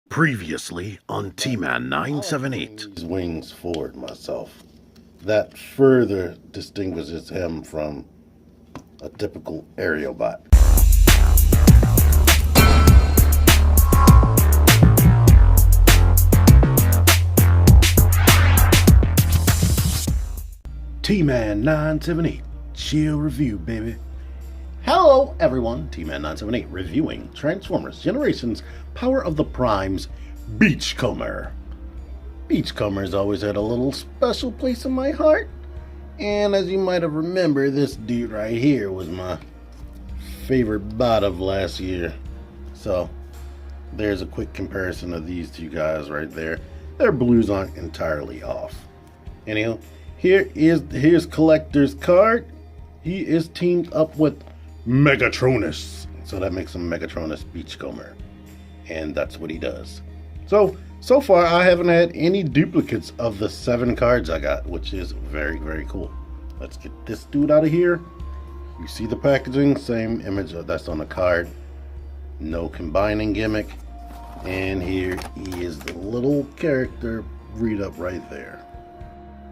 Previously on T-Man 978. His wings forward myself. That further distinguishes him from a typical aerial bot. T-Man 978, chill review, baby. Hello, everyone. T-Man 978 reviewing Transformers Generations Power of the Primes Beachcomber. Beachcomber's always had a little special place in my heart. And as you might have remembered, this dude right here was my favorite bot of last year. So, there's a quick comparison of these two guys right there. Their blues aren't entirely off. Anyhow, here's Collector's card. He is teamed up with Megatronus. So that makes him Megatronus Beachcomber. And that's what he does. So far I haven't had any duplicates of the 7 cards I got, which is very, very cool. Let's get this dude out of here. You see the packaging, same image that's on the card. No combining gimmick. And here he is, the little character read up right there.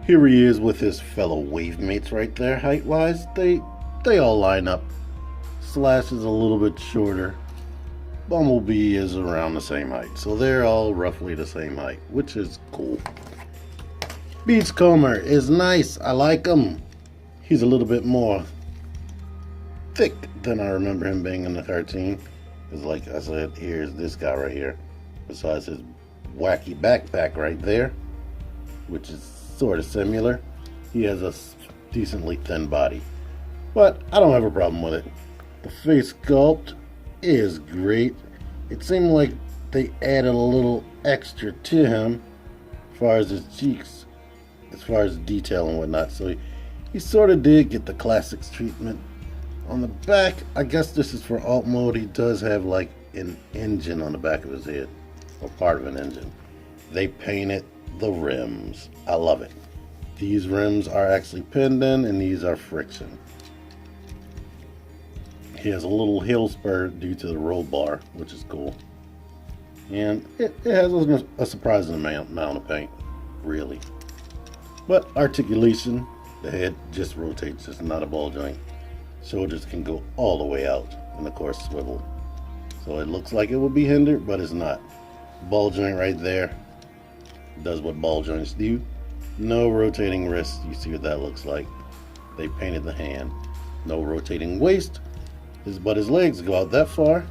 Here he is with his fellow wave mates right there, height-wise. They all line up. Slash is a little bit shorter. Bumblebee is around the same height. So they're all roughly the same height, which is cool. Beachcomber is nice. I like him. He's a little bit more thick than I remember him being in the cartoon. Because like I said, here's this guy right here. Besides his wacky backpack right there, which is sort of similar. He has a decently thin body. But I don't have a problem with it. The face sculpt is great. It seemed like they added a little extra to him as far as his cheeks, as far as detail and whatnot. So he sort of did get the classics treatment. On the back, I guess this is for alt mode. He does have like an engine on the back of his head, or part of an engine. They painted the rims. I love it. These rims are actually pinned in, and these are friction. He has a little heel spur due to the roll bar, which is cool. And it has a surprising amount of paint, really. But articulation, the head just rotates, it's not a ball joint. Shoulders can go all the way out, and of course swivel. So it looks like it will be hindered, but it's not. Ball joint right there does what ball joints do. No rotating wrist, you see what that looks like. They painted the hand. No rotating waist. But his legs go out that far.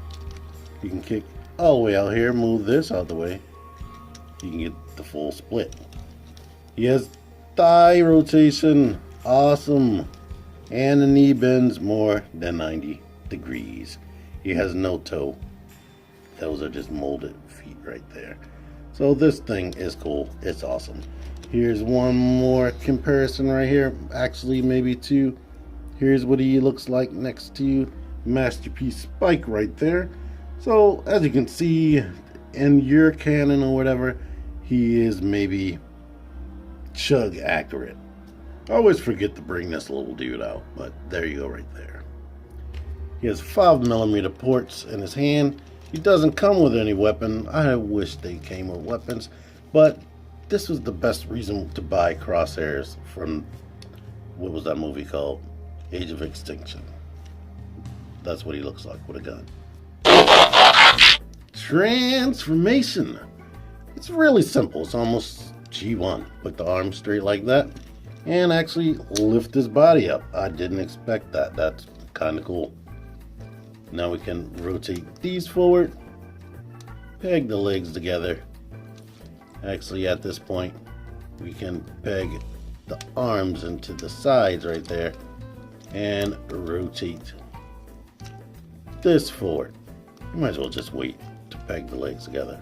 You can kick all the way out here, move this out the way. You can get the full split. He has thigh rotation, awesome. And the knee bends more than 90 degrees. He has no toe. Those are just molded feet right there. So this thing is cool, it's awesome. Here's one more comparison right here, actually maybe 2. Here's what he looks like next to Masterpiece Spike right there. So as you can see in your canon or whatever, he is maybe chug accurate. I always forget to bring this little dude out, but there you go right there. He has 5mm ports in his hand. He doesn't come with any weapon. I wish they came with weapons, but this was the best reason to buy crosshairs from, what was that movie called? Age of Extinction. That's what he looks like with a gun. Transformation. It's really simple. It's almost G1. Put the arms straight like that and actually lift his body up. I didn't expect that. That's kind of cool. Now we can rotate these forward, peg the legs together. Actually, at this point, we can peg the arms into the sides right there and rotate this forward. You might as well just wait to peg the legs together.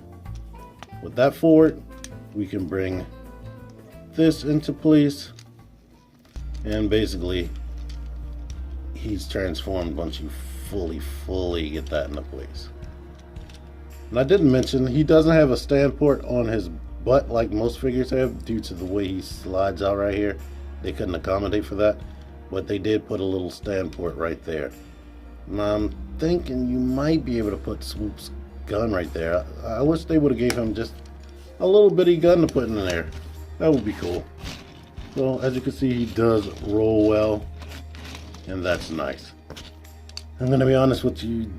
With that forward, we can bring this into place, and basically he's transformed once you fully get that into place. And I didn't mention, he doesn't have a stand port on his butt like most figures have due to the way he slides out right here. They couldn't accommodate for that, but they did put a little stand port right there. And I'm thinking you might be able to put swoops gun right there. I wish they would have gave him just a little bitty gun to put in there. That would be cool. So as you can see, he does roll well, and that's nice. I'm gonna be honest with you,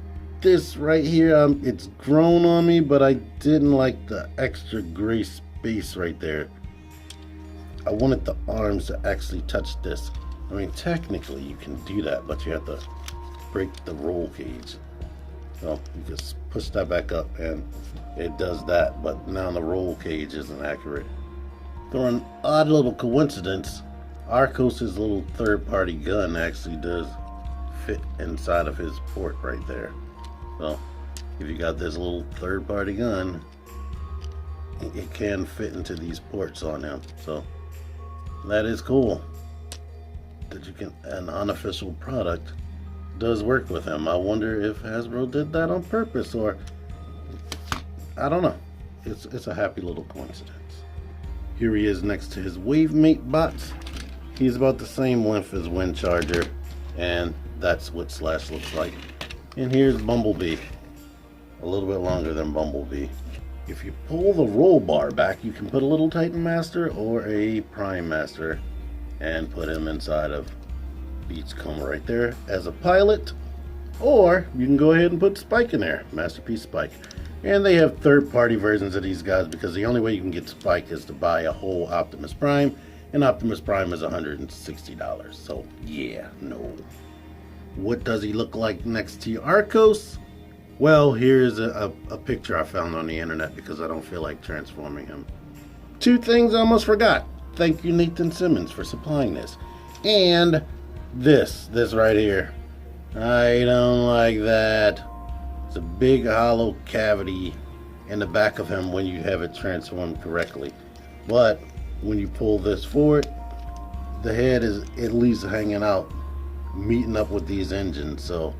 this right here, it's grown on me, but I didn't like the extra gray space right there. I wanted the arms to actually touch this. I mean, technically you can do that, but you have to break the roll cage. So you just push that back up and it does that, but now the roll cage isn't accurate. Through an odd little coincidence, Arcos' little third-party gun actually does fit inside of his port right there. So if you got this little third-party gun, it can fit into these ports on him. So that is cool that you can, an unofficial product does work with him. I wonder if Hasbro did that on purpose, or I don't know. It's a happy little coincidence. Here he is next to his Wavemate bots. He's about the same length as Windcharger, and that's what Slash looks like. And here's Bumblebee, a little bit longer than Bumblebee. If you pull the roll bar back, you can put a little Titan Master or a Prime Master and put him inside of Beachcomber right there as a pilot, or you can go ahead and put Spike in there, Masterpiece Spike. And they have third-party versions of these guys, because the only way you can get Spike is to buy a whole Optimus Prime, and Optimus Prime is $160. So yeah, no. What does he look like next to Arcos? Well, here's a picture I found on the internet because I don't feel like transforming him. Two things I almost forgot. Thank you, Nathan Simmons, for supplying this. And this right here. I don't like that. It's a big hollow cavity in the back of him when you have it transformed correctly. But when you pull this forward, the head is at least hanging out, meeting up with these engines. So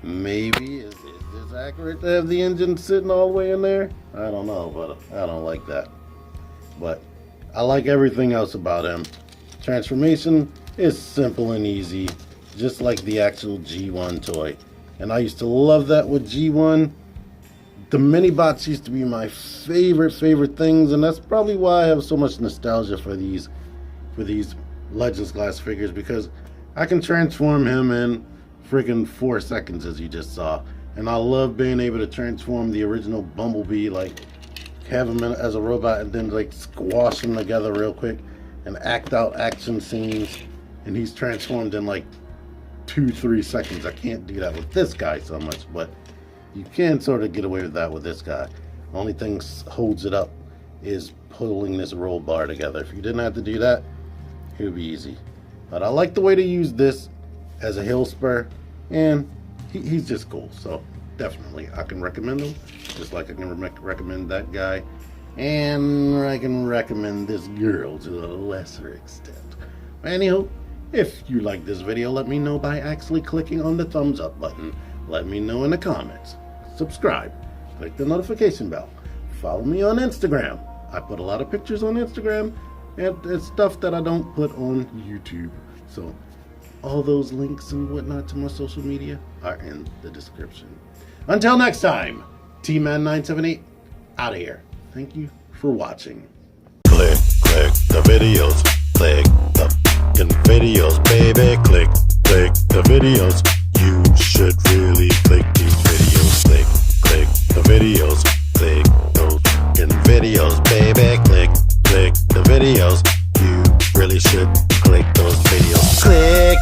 maybe is this accurate to have the engine sitting all the way in there? I don't know, but I don't like that. But I like everything else about him. Transformation is simple and easy, just like the actual G1 toy. And I used to love that with G1. The mini bots used to be my favorite things, and that's probably why I have so much nostalgia for these Legends Class figures, because I can transform him in friggin' 4 seconds, as you just saw. And I love being able to transform the original Bumblebee, like have him as a robot and then like squash them together real quick and act out action scenes, and he's transformed in like 2-3 seconds. I can't do that with this guy so much, but you can sort of get away with that with this guy. The only thing holds it up is pulling this roll bar together. If you didn't have to do that, it would be easy. But I like the way they use this as a hill spur, and he's just cool. So definitely I can recommend him, just like I can recommend that guy, and I can recommend this girl to a lesser extent. Anywho, if you like this video, let me know by actually clicking on the thumbs up button. Let me know in the comments. Subscribe. Click the notification bell. Follow me on Instagram. I put a lot of pictures on Instagram, and it's stuff that I don't put on YouTube. So all those links and whatnot to my social media are in the description. Until next time, T-Man978 out of here. Thank you for watching. Click the videos. Click the videos, baby. Click the videos. You should really click these videos. Click the videos. Click those videos, baby. Click the videos. You really should click those videos. Click